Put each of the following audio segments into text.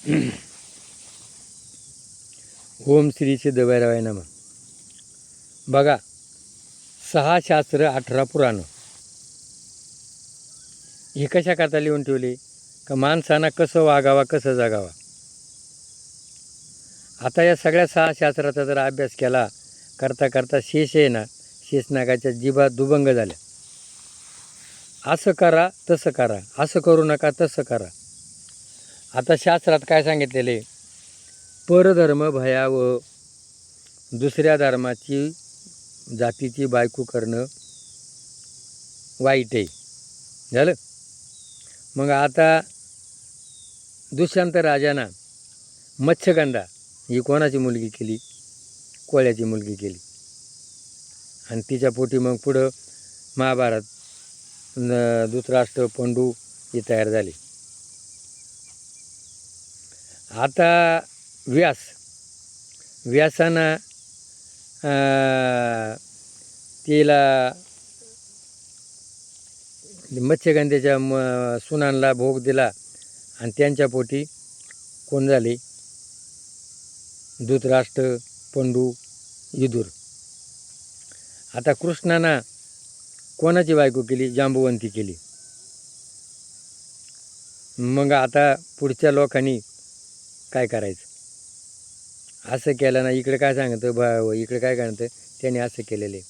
ओम श्री सिद्धभैरवाय नमः. बघा, 6 शास्त्र 18 पुराण हे कशा करता लिहून ठेवले का माणसानं कसं वागावा कसं जगावा. आता या सगळ्या 6 शास्त्राचा जर अभ्यास केला करता करता शेष आहे ना, शेषनागाच्या जिभा दुभंग झाल्या. असं करा तसं करा, असं करू नका तसं करा. आता शास्त्रात काय सांगितलेले, परधर्म भयावह, दुसऱ्या धर्माची जातीची बायको करणं वाईट आहे. झालं. मग आता दुष्यंत राजानं मत्स्यगंधा ही कोणाची मुलगी केली? कोळ्याची मुलगी केली. आणि तिच्या पोटी मग पुढं महाभारत, धृतराष्ट्र, पंडू हे तयार झाले. आता व्यासानं तिला मत्स्यगंधेच्या सुनांना भोग दिला आणि त्यांच्या पोटी कोण झाले? धृतराष्ट्र, पंडू, विदुर. आता कृष्णानं कोणाची बायको केली? जांबुवंती केली. मग आता पुढच्या लोकांनी काय करायचं? असं केलं ना, इकडे काय सांगतं इकडे काय सांगतं त्याने असं केलेले.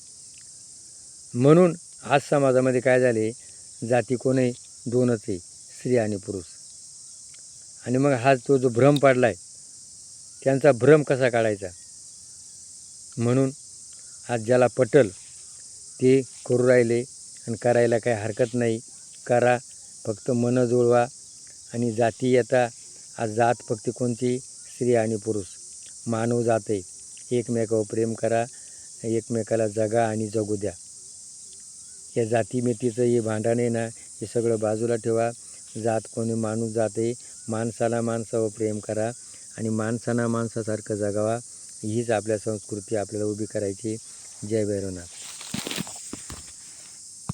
म्हणून आज समाजामध्ये काय झाले, जाती कोणही दोनच आहे, स्त्री आणि पुरुष. आणि मग हा तो जो भ्रम पडला आहे, त्यांचा भ्रम कसा काढायचा? म्हणून आज ज्याला पटल ते करू राहिले आणि करायला काही हरकत नाही. करा, फक्त मन जुळवा. आणि जाती येता, आज जात फक्त कोणती? स्त्री आणि पुरुष. मानव जात आहे. एकमेकावर प्रेम करा, एकमेकाला जगा आणि जगू द्या. या जातीमेतीचं हे भांडण आहे ना, हे सगळं बाजूला ठेवा. जात कोणी माणूस जात आहे. माणसाला माणसावर प्रेम करा आणि माणसांना माणसासारखं जगावा. हीच आपल्या संस्कृती आपल्याला उभी करायची. जय भैरवनाथ.